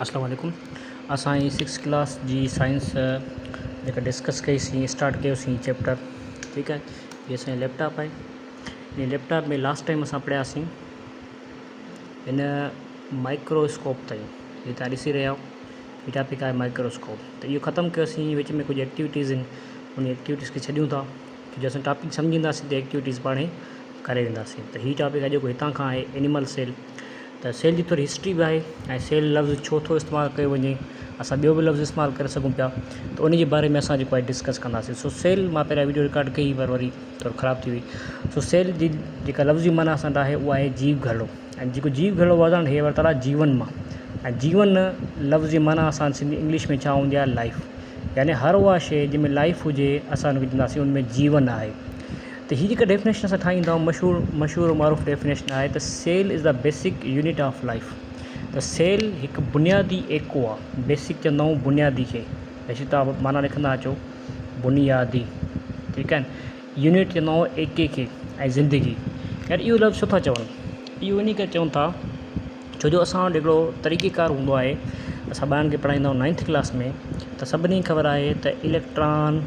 अस्सलाम वालेकुम। असां सिक्स क्लास जी साइंस जेका डिस्कस कईसीं स्टार्ट कयोसीं चैप्टर, ठीक है। ये असांजो लैपटॉप है। ये लैपटॉप में लास्ट टाइम असां पढ़ियासीं इन माइक्रोस्कोप ताईं। ये तव्हां ॾिसी रहिया आहियो, हीउ टॉपिक आहे माइक्रोस्कोप। त इहो ख़तमु कयोसीं, विच में कुझु एक्टिविटीज़ आहिनि, उन एक्टिविटीज़ खे छॾियूं था छो जो असां टॉपिक सम्झंदासीं त एक्टिविटीज़ पाण ई करे वेंदासीं। त हीउ टॉपिक अॼु हितां खां आहे एनिमल सेल। त सेल जी थोरी हिस्ट्री बि आहे ऐं सेल लफ़्ज़ छो थो इस्तेमालु कयो वञे, असां ॿियो बि लफ़्ज़ इस्तेमालु करे सघूं पिया, त उन जे बारे में असां जेको आहे डिस्कस कंदासीं। सो सेल, मां पहिरियां वीडियो रिकॉर्ड कई पर वरी थोरो ख़राबु थी हुई। सो सेल जी जेका लफ़्ज़ी माना असां वटि आहे उहा आहे जीव घड़ो। ऐं जेको जीव घड़ो वधण हे वरितल आहे जीवन मां। ऐं जीवन लफ़्ज़ जी माना असां सिंधी इंग्लिश में छा हूंदी आहे, लाइफ। यानी हर उहा शइ जंहिंमें लाइफ हुजे असां हुनखे चवंदासीं उनमें जीवन आहे। त हीअ जेका डेफिनेशन असां ठाहींदा आहियूं, मशहूरु मारूफ़ डेफिनेशन आहे त cell is the basic unit of life. त सेल हिकु बुनियादी एको आहे। बेसिक चवंदा आहियूं बुनियादी खे, वैसे तव्हां माना लिखंदा अचो बुनियादी, ठीकु आहे। यूनिट चवंदा आहियूं एके खे ऐं ज़िंदगी। यार इहो लफ़्ज़ छो था चवनि, इहो इन करे चवनि था छो जो असां वटि हिकिड़ो तरीक़ेकार हूंदो आहे। असां ॿारनि खे पढ़ाईंदा आहियूं 9th क्लास में, त सभिनी ख़बर आहे त इलेक्ट्रॉन,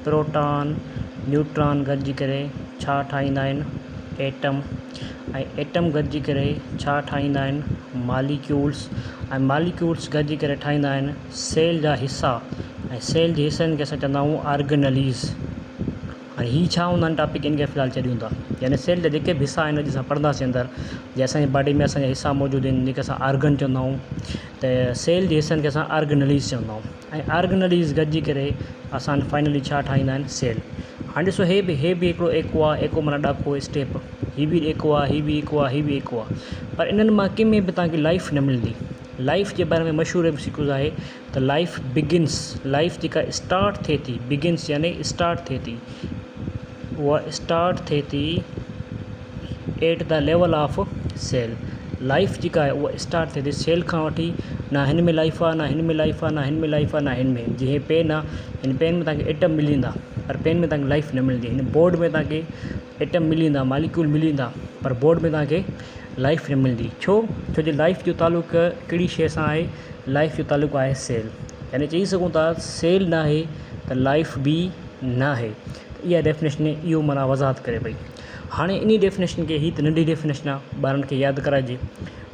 प्रोटॉन, न्यूट्रॉन गॾिजी करे छा ठाहींदा आहिनि, एटम। ऐं एटम गॾिजी करे छा ठाहींदा आहिनि, मालिक्यूल्स। ऐं मालिक्यूल्स गॾिजी करे ठाहींदा आहिनि सेल जा हिसा। ऐं सेल जे हिसनि खे असां चवंदा आहियूं ऑर्गेनलीज़। हाणे हीअ छा हूंदा आहिनि टॉपिक, इनखे फ़िलहालु छॾियूं था। यानी सेल जा जेके बि हिसा आहिनि अॼु असां पढ़ंदासीं अंदरि, जीअं असांजे बॉडी में असांजा हिसा मौजूदु आहिनि जेके असां आर्गन चवंदा आहियूं, त सेल जे हिसनि खे असां ऑर्गेनलीज़ चवंदा आहियूं। ऐं ऑर्गेनलीज़ गॾिजी करे असां फाइनली छा ठाहींदा आहिनि, सेल। हाणे ॾिसो, हे बि हिकिड़ो एको आहे। एको माना ॾाको स्टेप। हीअ बि एको आहे, हीअ बि एको आहे, हीअ बि एको आहे। पर इन्हनि मां कंहिं में बि तव्हांखे लाइफ न मिलंदी। लाइफ जे बारे में मशहूरु एमसीक्यूज़ आहे त लाइफ बिगिन्स, लाइफ जेका स्टार्ट थिए थी, बिगिन्स यानी स्टार्ट थिए थी, उहा स्टार्ट थिए थी at the level of cell. Life जेका आहे उहा स्टार्ट थिए थी सेल खां वठी। न हिन में लाइफ आहे, न हिन में लाइफ आहे, न हिन में लाइफ आहे, न हिन में। जीअं पेन आहे, हिन पेन में तव्हांखे एटम मिली वेंदा, पर पेन में तव्हांखे लाइफ न मिलंदी। हिन बोर्ड में तव्हांखे एटम मिली वेंदा, मालिक्यूल मिली वेंदा, पर बोर्ड में तव्हांखे लाइफ न मिलंदी। छो जो लाइफ जो तालुक़ कहिड़ी शइ सां आहे, लाइफ जो तालुक़ आहे सेल। यानी चई सघूं था सेल न आहे त लाइफ बि न आहे। इहा डेफिनेशन इहो माना वज़ाहत करे पई। हाणे इन डेफिनेशन खे, हीअ त नंढी डेफिनेशन आहे, ॿारनि खे यादि कराइजे,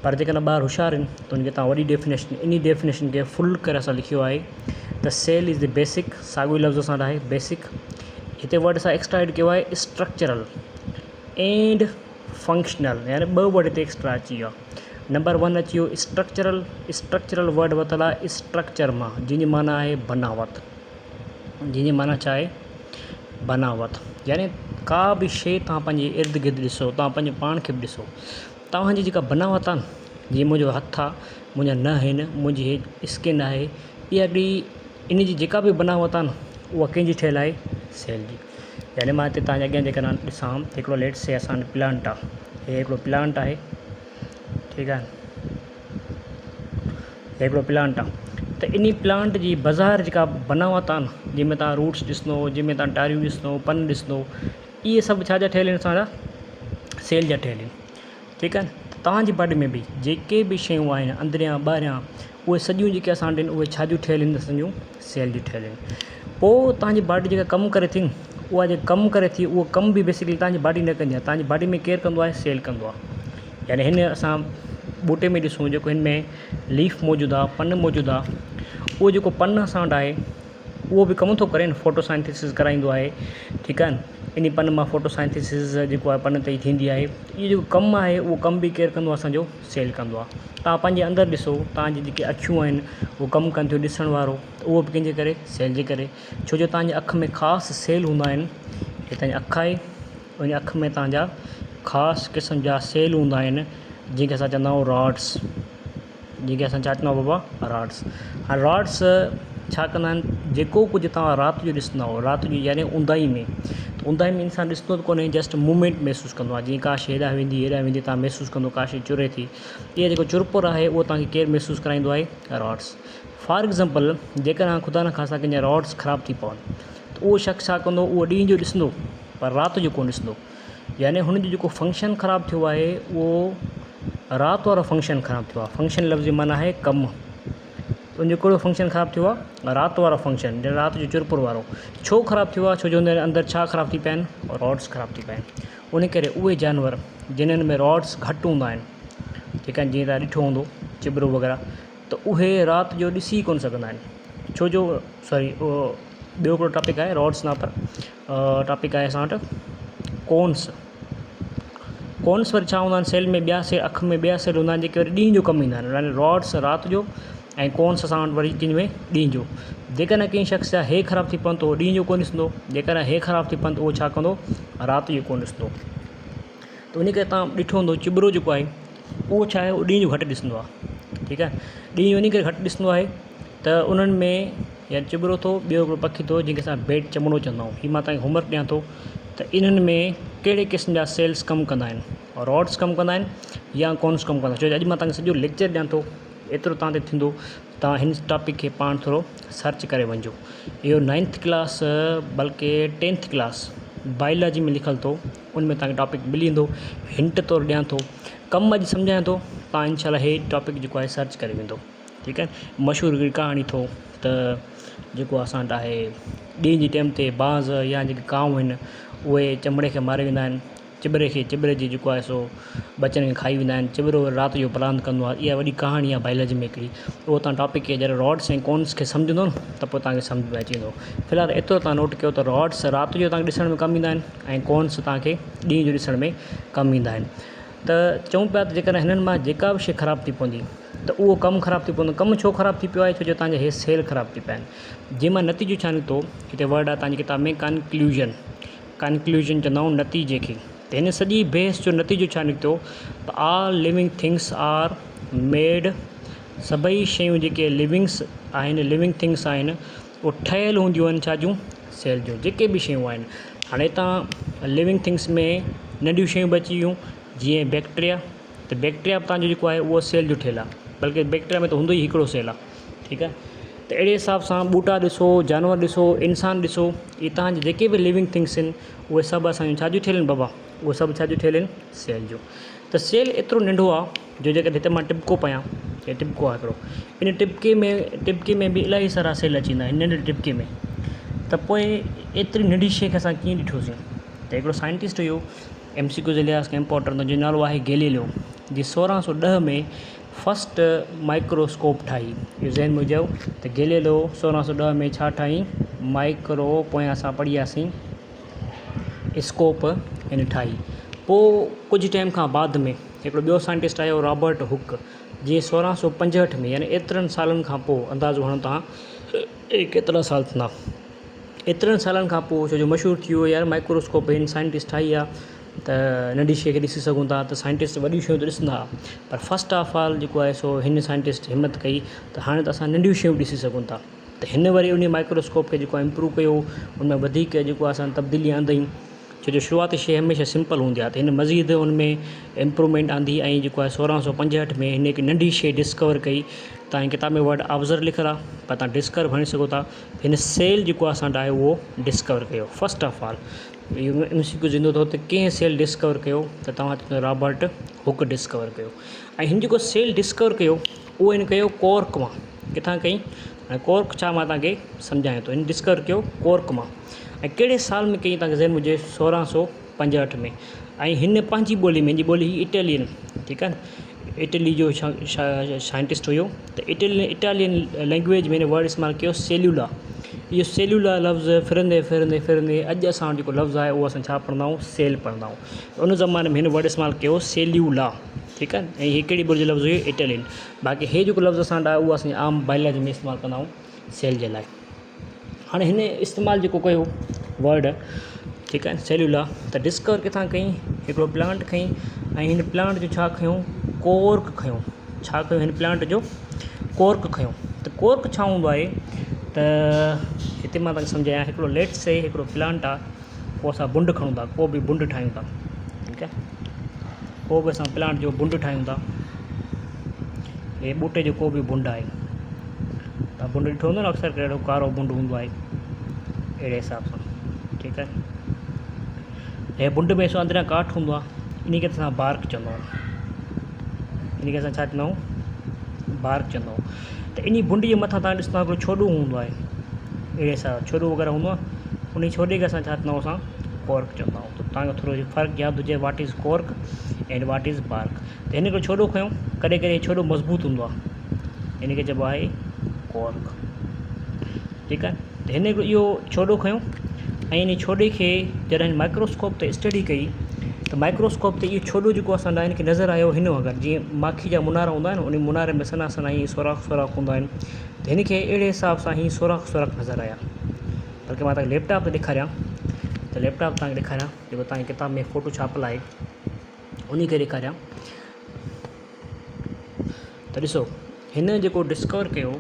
पर जेकॾहिं ॿार होशियारु आहिनि त उनखे तव्हां वॾी डेफिनेशन, इन डेफिनेशन खे फुल करे असां लिखियो आहे त सेल इज़ द बेसिक। साॻियो लफ़्ज़ असां आहे बेसिक। हिते वर्ड असां एक्स्ट्रा एड कयो आहे स्ट्रक्चरल एंड फंक्शनल, यानी ॿ वर्ड हिते एक्स्ट्रा अची विया। नंबर 1 अची वियो स्ट्रक्चरल। स्ट्रक्चरल वर्ड वरितल आहे स्ट्रक्चर मां, जंहिंजी माना आहे बनावट। जंहिंजी माना छा आहे, बनावट। यानी का बि शइ तव्हां पंहिंजे इर्द गिर्द ॾिसो, तव्हां पंहिंजे पाण खे बि ॾिसो, तव्हांजी जेका बनावट आहे न, जीअं मुंहिंजो हथु आहे, मुंहिंजा नंहं आहिनि, मुंहिंजी स्किन आहे, इहा हिकिड़ी इन जी जेका बि बनावट आहे न, उहा कंहिंजी ठहियलु आहे, सेल जी। यानी मां हिते तव्हांजे अॻियां जेकॾहिं ॾिसां, हिकिड़ो लेट से असांजो प्लांट आहे, हे हिकिड़ो प्लांट आहे, ठीकु आहे। हे हिकिड़ो प्लांट आहे। त इन प्लांट जी बाज़ारि जेका बनावट आहे न, जंहिंमें तव्हां रूट्स ॾिसंदो, जंहिंमें तव्हां टारियूं ॾिसंदो, पन ॾिसंदो, इहे सभु छा जा ठहियल आहिनि, असांजा सेल जा ठहियल आहिनि, ठीकु आहे। तव्हांजी बॉडी में बि जेके बि शयूं आहिनि अंदरियां ॿाहिरियां, उहे सॼियूं जेके असां वटि आहिनि, उहे छा जूं ठहियल आहिनि, सॼियूं सेल जूं ठहियल आहिनि। पोइ तव्हांजी बॉडी जेका कमु करे थी, उहा जेका कमु करे थी, उहो कमु बि बेसिकली तव्हांजी बॉडी न कंदी आहे। तव्हांजी बॉडी में केरु कंदो आहे, सेल कंदो आहे। यानी हिन असां ॿूटे में ॾिसूं, जेको हिन में लीफ मौजूदु आहे, पन मौजूदु आहे, उहो जेको पन असां वटि आहे उहो बि कमु थो करे न, फोटोसाइंथिसिस कराईंदो आहे, ठीकु आहे। इन पन मां फोटोसाइंथिसिस जेको आहे पन ते ई थींदी आहे। इहो जेको कमु आहे उहो कमु बि केरु कंदो आहे, असांजो सेल कंदो आहे। तव्हां पंहिंजे अंदरि ॾिसो, तव्हांजी जेके अखियूं आहिनि उहो कमु कनि थियूं ॾिसण वारो, त उहो बि कंहिंजे करे, सेल जे करे। छो जो तव्हांजे अखि में ख़ासि सेल हूंदा आहिनि। हे तव्हांजी अखि आहे, उन अखि में तव्हांजा ख़ासि क़िस्म जा सेल हूंदा आहिनि, जंहिंखे असां चवंदा आहियूं रॉड्स। जंहिंखे असां छा चवंदा आहियूं बाबा, रॉड्स। हाणे रॉड्स छा कंदा आहिनि, जेको कुझु तव्हां राति जो ॾिसंदा आहियो, राति जो यानी ऊंदाही में, त ऊंदाही में इंसानु ॾिसंदो त कोन्हे, जस्ट मूवमेंट महसूसु कंदो आहे। जीअं का शइ हेॾां वेंदी, हेॾां वेंदी, तव्हां महसूसु कंदो का शइ चुरे थी। इहा जेको चुरपुर आहे उहो तव्हांखे केरु महसूसु कराईंदो आहे, रॉड्स। फॉर एग्ज़ाम्पल, जेकॾहिं ख़ुदा न ख़ासिता कंहिंजा रॉड्स ख़राबु थी पवनि, त उहो शख़्स छा कंदो, उहो ॾींहं जो ॾिसंदो पर राति जो कोन ॾिसंदो। यानी हुनजो जेको फंक्शन ख़राबु थियो आहे, उहो राति वारो फंक्शन ख़राबु थियो आहे। फंक्शन लफ़्ज़ जी माना आहे कमु। त उनजो कहिड़ो फंक्शन ख़राबु थियो आहे, राति वारो फंक्शन, राति जो चुरपुर वारो। छो ख़राबु थियो आहे? छो जो हुन अंदरि छा ख़राबु थी पिया आहिनि, रॉड्स ख़राबु थी पिया आहिनि। उन करे उहे जानवर जिन्हनि में रॉड्स घटि हूंदा आहिनि, ठीकु आहे, जीअं तव्हां ॾिठो हूंदो चिबरो वग़ैरह, त उहे राति जो ॾिसी कोन सघंदा आहिनि। छो जो सॉरी ॿियो हिकिड़ो टॉपिक आहे, रॉड्स न पर टॉपिक आहे असां वटि कोन्स। कोन्स वरी छा हूंदा आहिनि, सेल में ॿिया सेल, अखि में ॿिया सेल हूंदा आहिनि जेके वरी ॾींहं जो कमु ईंदा आहिनि। यानी रॉड्स राति जो ऐं कोन्स असां वटि वरी कंहिं में ॾींहं जो। जेकॾहिं कंहिं शख़्स जा हे ख़राबु थी पवनि त उहो ॾींहं जो कोन ॾिसंदो, जेकॾहिं हे ख़राबु थी पवनि त उहो छा कंदो, राति जो कोन ॾिसंदो। त उन करे तव्हां ॾिठो हूंदो चिबरो जेको आहे उहो छा आहे, उहो ॾींहं जो घटि ॾिसंदो आहे, ठीकु आहे। ॾींहं जो इन करे घटि ॾिसंदो आहे त उन्हनि में या चिबरो थो, ॿियो हिकिड़ो पखी थो जंहिंखे असां बेट चमड़ो चवंदा आहियूं। हीअ मां तव्हांखे होमवर्क ॾियां थो त इन्हनि में कहिड़े क़िस्म जा सेल्स कमु कंदा आहिनि, रॉड्स कमु कंदा आहिनि या कोन्स कमु कंदा आहिनि। छो जो अॼु मां तव्हांखे सॼो लेक्चर ॾियां थो, एतिरो तव्हां ते थींदो, तव्हां हिन टॉपिक खे पाण थोरो सर्च करे वञिजो। इहो 9th क्लास बल्कि 10th क्लास बायोलॉजी में लिखियलु थो, उन में तव्हांखे टॉपिक मिली वेंदो। हिंट तौरु ॾियां थो, कमु अॼु सम्झायां थो, तव्हां इनशाला हे टॉपिक जेको आहे सर्च करे वेंदो, ठीकु आहे। मशहूरु हिकिड़ी कहाणी थो त जेको असां वटि आहे, ॾींहं जे टाइम ते बाज़ या जेके कांव आहिनि उहे चमड़े खे मारे वेंदा आहिनि, चिबरे खे, चिबरे जी जेको आहे सो बचनि खे खाई वेंदा आहिनि, चिबरो राति जो परांद कंदो आहे। इहा वॾी कहाणी आहे बायोलॉजी में हिकिड़ी। उहो तव्हां टॉपिक खे जॾहिं रॉड्स ऐं कोन्स खे सम्झंदो न त पोइ तव्हांखे सम्झ में अची वेंदो। फ़िलहालु एतिरो तव्हां नोट कयो त रॉड्स राति जो तव्हांखे ॾिसण में कमु ईंदा आहिनि ऐं कोन्स तव्हांखे ॾींहं जो ॾिसण में कमु ईंदा आहिनि। त चऊं पिया त जेकॾहिं हिननि मां जेका बि शइ ख़राबु थी पवंदी त उहो कमु ख़राबु थी पवंदो। कमु छो ख़राबु थी पियो आहे? छो जो तव्हांजा हे सेल ख़राबु थी पिया आहिनि। जंहिंमां नतीजो छा निकितो, हिते वर्ड आहे तव्हांजी किताब में कंक्लूजन, कंक्लूजन चवंदा आहियूं नतीजे खे। त हिन सॼी बहस जो नतीजो छा निकितो त all living things are made, सभई शयूं जेके लिविंग्स आहिनि, लिविंग थिंग्स आहिनि, उहे ठहियलु हूंदियूं आहिनि छाजूं, सेल जूं। जेके बि शयूं आहिनि, हाणे तव्हां लिविंग थिंग्स में नंढियूं शयूं बि अची वियूं जीअं बैक्टीरिया। त बैक्टीरिया बि तव्हांजो जेको आहे उहो सेल जो ठहियलु आहे, बल्कि बैक्टीरिया में त हूंदो ई हिकिड़ो सेल आहे, ठीकु आहे। त अहिड़े हिसाब सां ॿूटा ॾिसो, जानवर ॾिसो, इंसान ॾिसो, इहे तव्हांजे जेके बि लिविंग थिंग्स आहिनि उहे सभु असांजूं छाजूं ठहियलु आहिनि बाबा, उहे सभु छाजूं ठहियलु आहिनि, सेल जूं। त सेल एतिरो नंढो आहे जो जेकॾहिं हिते मां टिपको पायां, हे टिपको आहे हिकिड़ो, इन टिपके में बि इलाही सारा सेल अची वेंदा आहिनि नंढे टिपके में। त पोइ एतिरी नंढी शइ खे असां कीअं ॾिठोसीं? त हिकिड़ो साइंटिस्ट हुयो, MCQ जे लिहाज़ खां इम्पोर्टेंट, जो नालो आहे गैलीलियो, जी 1610 में फस्ट माइक्रोस्कोप ठाही। इहो ज़हन में हुजो त गैलीलियो 1610 में छा ठाही, माइक्रो, पोइ असां पढ़ियासीं स्कोप हिन ठाही। पोइ कुझु टाइम खां बाद में हिकिड़ो ॿियो साइंटिस्ट आयो, रॉबर्ट हुक, जीअं 1665 में, यानी एतिरनि सालनि खां पोइ, अंदाज़ो हणो तव्हां केतिरा साल थिया, एतिरनि सालनि खां पोइ, छो जो मशहूरु थी वियो यार माइक्रोस्कोप हिन साइंटिस्ट ठाही आहे त नंढी शइ खे ॾिसी सघूं था। त साइंटिस्ट वॾियूं शयूं त ॾिसंदा, पर फस्ट ऑफ ऑल जेको आहे सो हिन साइंटिस्ट हिमत कई त हाणे त असां नंढियूं शयूं ॾिसी सघूं था। त हिन वरी उन माइक्रोस्कोप खे जेको आहे इम्प्रूव कयो, उनमें वधीक जेको आहे असां तब्दीली आंदई। छो जो शुरूआती शइ हमेशह सिंपल हूंदी आहे, त हिन मज़ीद उनमें इम्प्रूवमेंट आंदी ऐं जेको आहे 1665 में हिन हिकु नंढी शइ डिस्कवर कई। तव्हांजी किताब में वर्ड ऑब्ज़र्व लिखियलु आहे, पर तव्हां डिस्कवर खणी सघो था। हिन सेल जेको आहे असां वटि आहे उहो डिस्कवर कयो। फस्ट ऑफ ऑल इहो MCQ ईंदो अथव त कंहिं सेल डिस्कवर कयो, त तव्हां चवंदो रॉबर्ट हुक डिस्कवर कयो। ऐं हिन जेको सेल डिस्कवर कयो उहो हिन कयो कॉर्क मां। किथां कई? ऐं कॉर्क छा, मां तव्हांखे सम्झायां थो। हिन डिस्कवर कयो कॉर्क मां, ऐं कहिड़े साल में कई तव्हांखे ज़हन हुजे, 1665 में। ऐं हिन पंहिंजी ॿोली में, हिनजी ॿोली इटालियन, ठीकु आहे, इटली जो साइंटिस्ट हुयो। त इटालियन लैंग्वेज में हिन वर्ड इस्तेमालु कयो सेल्यूला। इहो सेल्यूला लफ़्ज़ फिरंदे फिरंदे फिरंदे अॼु असां वटि जेको लफ़्ज़ आहे उहो असां छा पढ़ंदा आहियूं, सेल पढ़ंदा आहियूं। उन ज़माने में हिन वर्ड इस्तेमालु कयो सेल्यूला, ठीकु आहे। ऐं हीअ कहिड़ी ॿोली जो लफ़्ज़ हुयो, इटालियन। बाक़ी हे जेको लफ़्ज़ असां वटि आहे उहो असां आम बायोलॉजी में इस्तेमालु कंदा आहियूं सेल जे लाइ। हाणे हिन इस्तेमालु जेको कयो वर्ड, ठीकु आहे, सेल्यूला, त डिस्कवर किथां कई, हिकिड़ो प्लांट खईं, ऐं हिन प्लांट जो छा खयूं, कॉर्क खयूं। छा कयूं, हिन प्लांट जो कॉर्क खयूं। त कॉर्क छा हूंदो आहे, त हिते मां तव्हांखे सम्झायां। हिकिड़ो लेट्स से हिकिड़ो प्लांट आहे, पोइ असां बुंड खणूं था, को बि बुंड ठाहियूं था, ठीकु आहे, को बि असां प्लांट जो बुंड ठाहियूं था। हे ॿूटे जो को बि बुंड आहे, तव्हां बुंड ॾिठो हूंदो न, अक्सर कहिड़ो कारो बुंड हूंदो आहे, अहिड़े हिसाब सां, ठीकु आहे। हे बुंड में सो अंदरियां काठ हूंदो आहे, इन खे असां बार्क चवंदा आहियूं। इन खे असां छा चवंदा आहियूं, बार्क चवंदो। त इन भुंडी जे मथां तव्हां ॾिसंदा हिकिड़ो छोॾो हूंदो आहे, अहिड़े सां छोॾो वग़ैरह हूंदो आहे, उन छोॾे खे असां छा चवंदा आहियूं, असां कॉर्क चवंदा आहियूं। त तव्हांखे थोरो फ़र्क़ु यादि हुजे, what is cork and what is bark. त हिन हिकिड़ो छोॾो खयों, कॾहिं कॾहिं छोॾो मज़बूत हूंदो आहे, हिन खे चइबो आहे कॉर्क, ठीकु आहे। त हिन हिकिड़ो इहो छोॾो खयों ऐं इन छोॾे खे जॾहिं माइक्रोस्कोप ते स्टडी कई त माइक्रोस्कोप ते इहो छोॾो जेको असां हिन खे नज़र आयो हिन वग़ैरह जीअं माखी जा मुनारा हूंदा आहिनि, उन मुनारे में सना सना हीअं सोराख़ सोराख़ हूंदा आहिनि, त हिन खे अहिड़े हिसाब सां हीअं सोराख़ सोराख़ नज़र आया। बल्कि मां तव्हांखे लैपटॉप ते ॾेखारियां, त लैपटॉप तव्हांखे ॾेखारियां जेको तव्हांजी किताब में फ़ोटो छापियल आहे उन खे ॾेखारियां। त ॾिसो हिन जेको डिस्कवर कयो,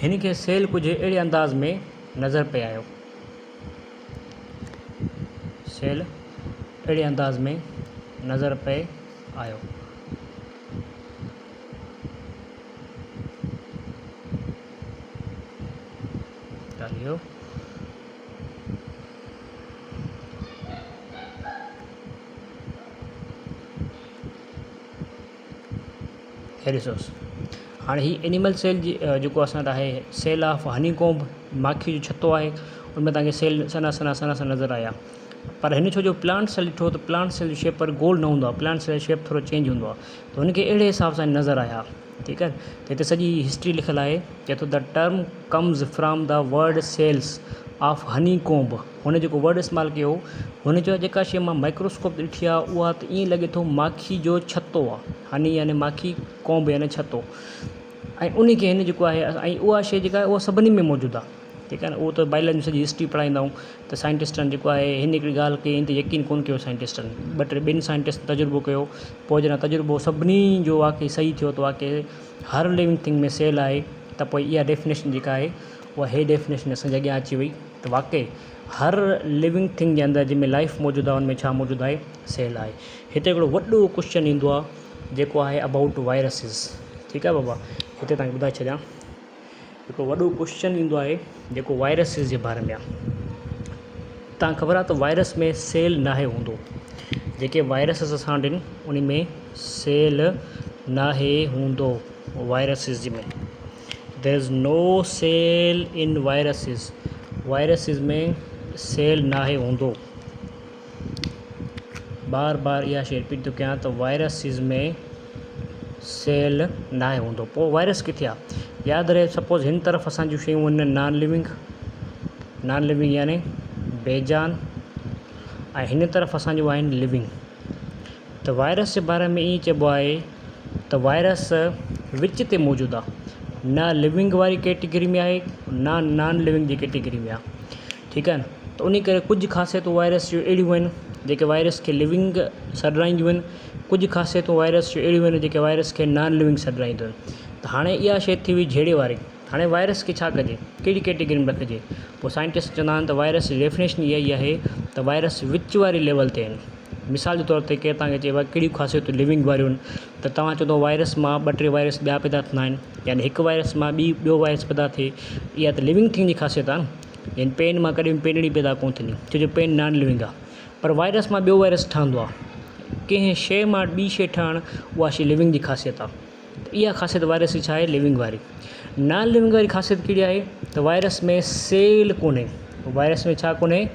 हिन खे सेल कुझु अहिड़े अंदाज़ में नज़र पे आयो, सेल अहिड़े अंदाज़ में नज़र पे आयो। चालियो हे ॾिसोसि हाणे ही एनिमल सेल जी जेको असां वटि आहे, सेल ऑफ हनीकॉम्ब, माखी जो छत्तो आहे, उनमें तव्हांखे सेल सना सना सना सना नज़र आया। पर हिन छो जो प्लांट सेल ॾिठो त प्लांट सेल जो शेप पर गोल न हूंदो आहे, प्लांट सेल शेप थोरो चेंज हूंदो आहे, त हुनखे अहिड़े हिसाब सां नज़र आया, ठीकु आहे। त हिते सॼी हिस्ट्री लिखियलु आहे, चए थो the term comes from the word cells of honeycomb. हुन जेको वर्ड इस्तेमालु कयो, हुन चयो जेका शइ मां माइक्रोस्कोप ते ॾिठी आहे उहा त ईअं लॻे थो माखी जो छत्तो आहे, हनी यानी माखी, कॉम्ब यानी छत्तो, ऐं उन खे हिन जेको आहे ऐं उहा शइ जेका आहे उहा सभिनी में मौजूदु आहे, ठीकु आहे न। उहो त बायोलॉजी में सॼी हिस्ट्री पढ़ाईंदा आहियूं त साइंटिस्टनि जेको आहे हिन हिकिड़ी ॻाल्हि कई त यकीन कोन कयो साइंटिस्टनि, ॿिनि साइंटिस्ट तजुर्बो कयो, पोइ जॾहिं तजुर्बो सभिनी जो वाक़ई सही थियो त वाक़ई हर लिविंग थिंग में सेल आहे, त पोइ इहा डेफिनेशन जेका आहे उहा हे डेफिनेशन असांजे अॻियां अची वई त वाक़ई हर लिविंग थिंग जे अंदरि जंहिंमें लाइफ मौजूदु आहे उनमें छा मौजूदु आहे, सेल आहे। हिते हिकिड़ो वॾो क्वेश्चन ईंदो आहे जेको आहे अबाउट वायरसिस, ठीकु आहे बाबा, हिते तव्हांखे ॿुधाए छॾियां, हिकिड़ो वॾो क्वेश्चन ईंदो आहे जेको वायरसिस जे बारे में आहे। तव्हांखे ख़बर आहे त वायरस में सेल नाहे हूंदो, जेके वायरसिस असां ॾिन उन में सेल नाहे हूंदो, वायरसिस में देयर इज़ नो सेल इन वायरसिस, वायरसिस में सेल नाहे हूंदो। बार बार इहा शइ रिपीट थो कयां त वायरसिस में सेल नाहे हूंदो। पोइ वायरस किथे आहे, यादि रहे सपोज़ हिन तरफ़ असां जूं शयूं आहिनि नॉन लिविंग यानी बेजान, ऐं हिन तरफ़ असांजो आहिनि लिविंग। त वायरस जे बारे में ईअं चइबो आहे त वायरस विच ते मौजूदु आहे, न लिविंग वारी कैटेगरी में आहे न नॉन लिविंग जी कैटेगरी में आहे, ठीकु आहे न। त उन करे कुझु ख़ासियतूं वायरस जूं अहिड़ियूं आहिनि जेके वायरस खे लिविंग सॾाईंदियूं आहिनि, कुझु ख़ासियतूं वायरस जूं अहिड़ियूं आहिनि जेके वायरस खे नॉन लिविंग सॾाईंदियूं आहिनि। त हाणे इहा शइ थी हुई जहिड़े वारी, हाणे वायरस खे छा कजे, कहिड़ी कैटेगरी में रखिजे। पोइ साइंटिस्ट चवंदा आहिनि त वायरस जी डेफिनेशन इहा ई आहे त वायरस विच वारी लेवल ते आहिनि। मिसाल जे तौर ते केरु तव्हांखे चए कहिड़ियूं ख़ासियतूं लिविंग वारियूं आहिनि, त तव्हां चवंदो वायरस मां 2-3 वायरस ॿिया पैदा थींदा आहिनि, यानी हिकु वायरस मां ॿियो वायरस पैदा थिए, इहा त लिविंग थिंग जी ख़ासियत आहे न। यानी पेन मां कॾहिं पेनड़ी पैदा कोन थींदी, छो जो पेन नॉन लिविंग आहे, पर वायरस मां ॿियो वायरस ठहंदो आहे, कंहिं शइ मां ॿी शइ ठहणु उहा शइ लिविंग जी ख़ासियत आहे। त इहा ख़ासियत वायरस जी छा आहे, लिविंग वारी। नॉन लिविंग वारी ख़ासियत कहिड़ी आहे त वायरस में सेल कोन्हे, वायरस में छा कोन्हे,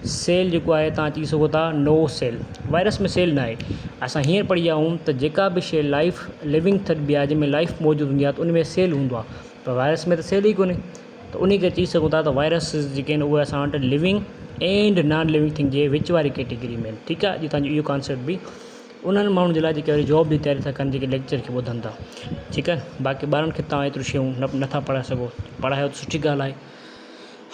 सेल जेको आहे तव्हां चई सघो था नो सेल, वायरस में सेल न आहे। असां हींअर पढ़ी विया आहियूं त जेका बि शइ लाइफ लिविंग थी आहे जंहिंमें लाइफ मौजूदु हूंदी आहे त उन में सेल हूंदो आहे, पर वायरस में त सेल ई कोन्हे। त उन खे चई सघूं था त वायरस जेके आहिनि उहे असां वटि living and non living thing जे विच वारी कैटेगरी में आहिनि, ठीकु आहे। अॼु तव्हांजो इहो कॉन्सेप्ट बि उन्हनि माण्हुनि जे लाइ जेके वरी जॉब जी तयारी था कनि, जेके लेक्चर खे ॿुधनि था, ठीकु आहे। बाक़ी ॿारनि खे तव्हां एतिरियूं शयूं नथा पढ़ाए सघो, पढ़ायो त सुठी ॻाल्हि आहे।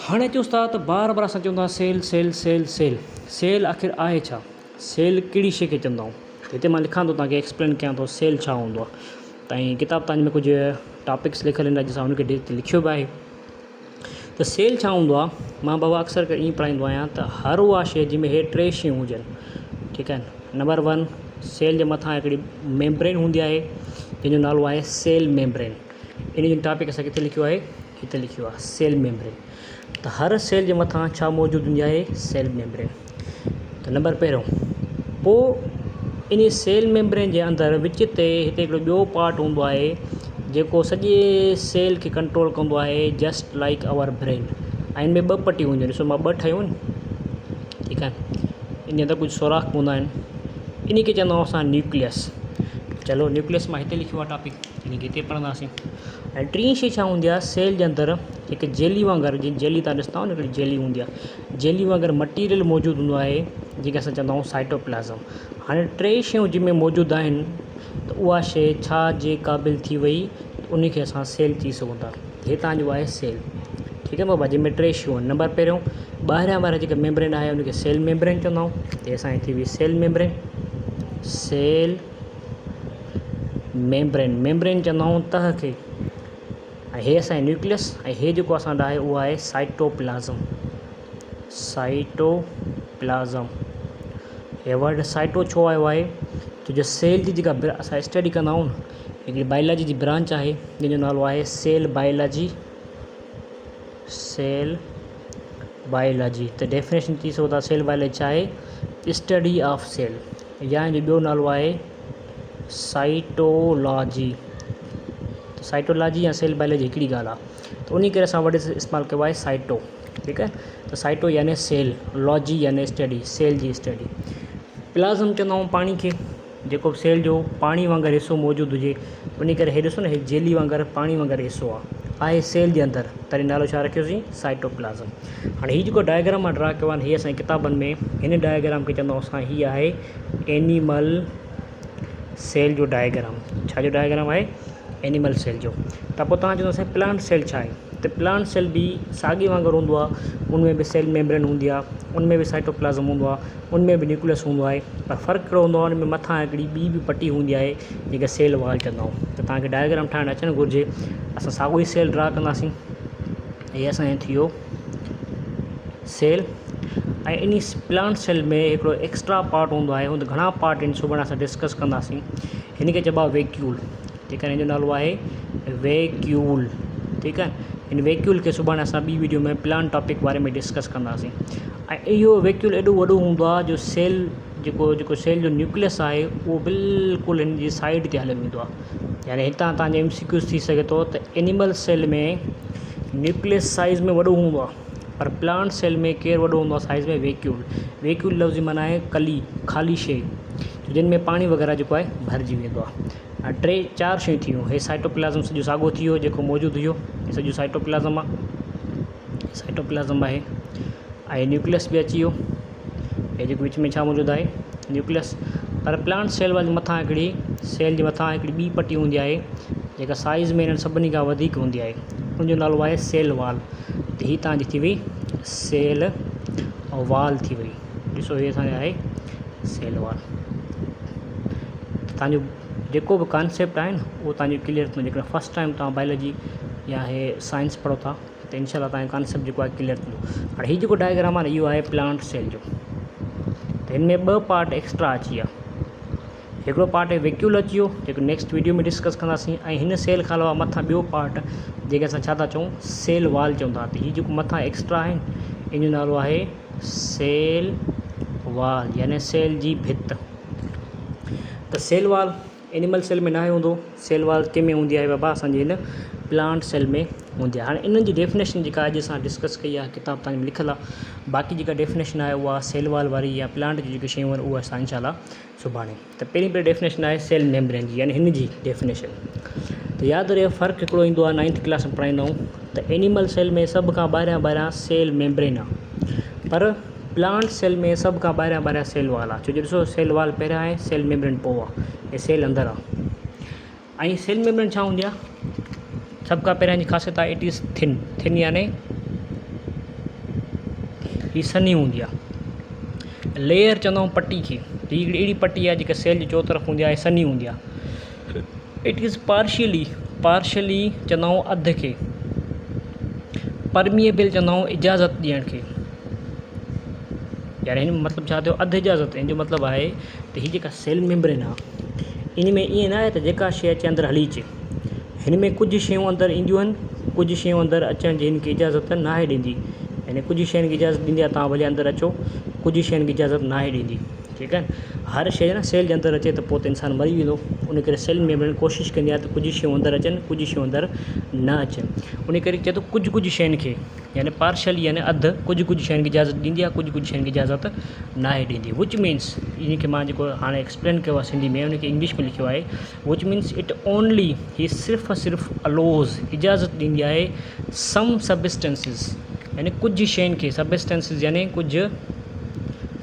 हाणे चयोसि था त बार बार असां चवंदा cell cell cell cell, cell आख़िर आहे छा, सेल कहिड़ी शइ खे चवंदा आहियूं। हिते मां लिखां थो तव्हांखे एक्सप्लेन कयां थो सेल छा हूंदो आहे। त ऐं किताब तव्हांजे में कुझु टॉपिक्स लिखियल आहिनि, अॼु असां हुनखे लिखियो बि आहे। त सेल छा हूंदो आहे, मां बाबा अक्सर ईअं पढ़ाईंदो आहियां त हर उहा शइ जंहिंमें हे 3 शयूं हुजनि, ठीकु आहे। नंबर 1, सेल जे मथां हिकिड़ी मेम्ब्रेन हूंदी आहे जंहिंजो नालो आहे सेल मेम्ब्रेन। इन जो टॉपिक असां किथे लिखियो आहे, हिते लिखियो आहे सेल मेम्ब्रेन। त हर सेल जे मथां छा मौजूदु हूंदी आहे, सेल मेम्ब्रेन। त नंबर पहिरियों, पोइ इन सेल मेम्ब्रेन जे अंदरि विच ते हिते हिकिड़ो ॿियो पार्ट हूंदो आहे जेको सॼे सेल खे कंट्रोल कंदो आहे, जस्ट लाइक आवर ब्रेन। ऐं इनमें 2 पटियूं हूंदियूं आहिनि, ॾिसो मां 2 ठाहियूं आहिनि, ठीकु आहे। इन अंदरि कुझु सोराख हूंदा आहिनि, इन खे चवंदा आहियूं असां न्यूक्लियस। चलो न्यूक्लियस मां हिते लिखियो आहे टॉपिक, इन खे हिते पढ़ंदासीं। ऐं टीं शइ छा हूंदी आहे सेल जे अंदरि, हिकु जेली वांगुरु, जीअं जेली तव्हां ॾिसंदा आहियो न, हिकिड़ी जेली हूंदी आहे, जेली वांगुरु मटीरियल मौजूदु हूंदो आहे, जंहिंखे असां चवंदा आहियूं साइटोप्लाज़म। हाणे 3 शयूं जंहिंमें मौजूदु आहिनि, त उहा शइ छा जे क़ाबिल थी वई, उन खे असां सेल चई सघूं था। हे तव्हांजो आहे सेल, ठीकु आहे बाबा, जंहिंमें 3 शयूं आहिनि। नंबर पहिरियों ॿाहिरियां वारा जेका मेम्ब्रेन आहे उनखे सेल मेम्ब्रेन चवंदा आहियूं, हे असांजी थी वई सेल मेम्ब्रेन। सेल मेम्ब्रेन चवंदा आहियूं तह खे, ऐं हे असांजी न्यूक्लियस, ऐं हे जेको असां वटि आहे उहो आहे साइटोप्लाज़म। साइटोप्लाज़म, हे वर्ड साइटो छो आयो आहे, छो जो सेल जी जेका असां स्टडी कंदा आहियूं न, हिकिड़ी बायोलॉजी जी ब्रांच आहे जंहिंजो नालो आहे सेल बायोलॉजी। सेल बायोलॉजी, त डेफिनेशन थी सघो था सेल बायोलॉजी छा आहे, स्टडी ऑफ सेल, या हिन जो ॿियो नालो आहे साइटोलॉजी। त साइटोलॉजी या सेल बायोलॉजी हिकिड़ी ॻाल्हि आहे, त उन करे असां वर्ड इस्तेमालु कयो आहे साइटो, ठीकु आहे। त साइटो याने सेल, लॉजी याने स्टडी, सेल जी स्टडी। प्लाज़म चवंदा आहियूं पाणी खे, जेको सेल जो पाणी वांगुरु हिसो मौजूदु हुजे, उन करे हे ॾिसो न, हे जेली वांगुरु पाणी वांगुरु हिसो आहे सेल जे अंदरि, तॾहिं नालो छा रखियोसीं, साइटोप्लाज़म। हाणे हीउ जेको डायग्राम मां ड्रा कयो आहे, हीअ असांजी किताबनि में, हिन डायग्राम खे चवंदा आहियूं असां, हीअ आहे एनिमल सेल जो डायग्राम। छा जो डायग्राम आहे, एनिमल सेल जो। त पोइ तव्हां चवंदासीं प्लांट सेल छा आहे, त प्लांट सेल बि साॻे वांगुरु हूंदो आहे, उनमें बि सेल मेम्ब्रेन हूंदी आहे, उनमें बि साइटोप्लाज़म हूंदो आहे, उनमें बि न्यूक्लियस हूंदो आहे, पर फ़र्क़ु कहिड़ो हूंदो आहे, उनमें मथां हिकिड़ी ॿी बि पटी हूंदी आहे जेका सेल वाल चवंदा आहियूं। त तव्हांखे डायग्राम ठाहिणु अचणु घुरिजे, असां साॻियो ई सेल ड्रा कंदासीं। हीअ असांजो थी वियो सेल। ऐं इन प्लांट सेल में हिकिड़ो एक्स्ट्रा पार्ट हूंदो आहे, हुन घणा पार्ट आहिनि सुभाणे असां डिस्कस कंदासीं। हिन खे चइबो आहे वैक्यूल, ठीकु आहे, हिन जो नालो आहे वैक्यूल, ठीकु आहे। हिन वैक्यूल खे सुभाणे असां ॿी वीडियो में प्लांट टॉपिक बारे में डिस्कस कंदासीं। ऐं इहो वैक्यूल एॾो वॾो हूंदो आहे जो सेल जेको सेल जो न्यूक्लियस आहे उहो बिल्कुलु हिन जी साइड ते हलियो वेंदो आहे। यानी हितां तव्हांजो MCQ थी सघे थो त एनिमल सेल में न्यूक्लियस साइज़ में वॾो हूंदो आहे, पर प्लांट सेल में केरु वॾो हूंदो आहे साइज़ में, वैक्यूल। वैक्यूल लफ़्ज़ माना आहे कली, ख़ाली शइ, जिन में पाणी वग़ैरह जेको आहे भरिजी वेंदो आहे। ऐं 3-4 शयूं थी वियूं, हे साइटोप्लाज़म सॼो साॻियो थी वियो जेको मौजूदु हुयो, हे सॼो साइटोप्लाज़म आहे, साइटोप्लाज़म आहे। ऐं न्यूक्लियस बि अची वियो, हे जेको विच में छा मौजूदु आहे, न्यूक्लियस। पर प्लांट सेल वारी मथां हिकिड़ी, सेल जे मथां हिकिड़ी ॿी पटी हूंदी आहे जेका साइज़ में इन्हनि सभिनी खां वधीक हूंदी आहे, उनजो नालो आहे सेल वाल। त हीअ तव्हांजी थी वई सेल वाल थी वई, ॾिसो हीअ असांजो आहे सेल वाल। तव्हांजो जेको बि कॉन्सेप्ट आहे न उहो तव्हांजो क्लियर थींदो, जेकॾहिं फस्ट टाइम तव्हां बायोलॉजी या हे साइंस पढ़ो था त इनशाला तव्हांजो कॉन्सेप्ट जेको आहे क्लियर थींदो। हाणे हीउ जेको डायग्राम आहे न, इहो आहे प्लांट सेल जो। त हिन में 2 पार्ट एक्स्ट्रा अची विया, हिकिड़ो पार्ट आहे वैक्यूल अची वियो, जेको नेक्स्ट वीडियो में डिस्कस कंदासीं। ऐं हिन सेल खां अलावा मथां ॿियो पार्ट जेके असां छा था चऊं, सेल वाल चऊं था। त हीउ जेको मथां एक्स्ट्रा आहिनि, इन जो नालो आहे सेल वाल, यानी सेल जी भित। त सेल वाल एनिमल सेल में न हूंदो, सेल वाल कंहिंमें हूंदी आहे बाबा, असांजे हिन प्लांट सेल में हूंदी आहे। हाणे इन्हनि जी डेफिनेशन जेका अॼु असां डिस्कस कई आहे, किताब तव्हांजे में लिखियलु आहे। बाक़ी जेका डेफिनेशन आहे उहा सेल वाल वारी या प्लांट जी जेके शयूं आहिनि उहा असां इनशाला सुभाणे। त पहिरीं डेफिनेशन आहे सेल मेम्ब्रेन जी, यानी हिन जी डेफिनेशन। त यादि रहे फ़र्क़ु हिकिड़ो ईंदो आहे, 9th क्लास में पढ़ाईंदा आहियूं त एनिमल सेल में सभ खां ॿाहिरियां सेल मेम्ब्रेन आहे, पर प्लांट सेल में सभ खां ॿाहिरियां सेल वाल आहे। छो जो ॾिसो सेल वाल पहिरियां आहे, सेल मेम्ब्रेन पोइ आहे, हे सेल अंदरि आहे। ऐं सेल मेम्ब्रेन छा हूंदी आहे, सभ खां पहिरियां जी ख़ासियत आहे इट इज़ थिन यानी हीअ सनी हूंदी आहे। लेयर चवंदा आहियूं पटी खे, हीअ हिकिड़ी अहिड़ी पटी आहे जेका सेल जे चो तरफ़ हूंदी आहे, सनी हूंदी आहे। इट इज़ पार्शियली चवंदा आहियूं अधु खे, परमिएबल चवंदा आहियूं इजाज़त ॾियण खे। यानी हिन मतिलबु छा थियो, अधु इजाज़त। हिन जो मतिलबु आहे त हीअ जेका सेल मेम्ब्रेन आहे, इन में ईअं न आहे त जेका शइ अचे अंदरि हली अचे। हिन में कुझु शयूं अंदरि ईंदियूं आहिनि, कुझु शयूं अंदरि अचण जी हिनखे इजाज़त न आहे ॾींदी। यानी कुझु शयुनि खे इजाज़त ॾींदी आहे तव्हां भले अंदरि अचो, कुझु शयुनि खे इजाज़त न आहे ॾींदी। ठीकु आहे। हर शइ न सेल जे अंदरि अचे त पोइ त इंसानु मरी वेंदो। उन करे सेल मेम्ब्रेन कोशिशि कंदी आहे त कुझु शयूं अंदरि अचनि, कुझु शयूं अंदरि न अचनि। उन करे चए थो कुझु शयुनि खे यानी पार्शली यानी अधु कुझु शयुनि खे इजाज़त ॾींदी आहे, कुझु शयुनि खे इजाज़त न आहे ॾींदी। विच मीन्स इन खे मां जेको हाणे एक्सप्लेन कयो आहे सिंधी में, उनखे इंग्लिश में लिखियो आहे। विच मीन्स इट ओनली ही सिर्फ़ु अलोज़ इजाज़त ॾींदी आहे सम सबस्टेंसिस यानी कुझु शयुनि खे। सबस्टेंसिस यानी कुझु,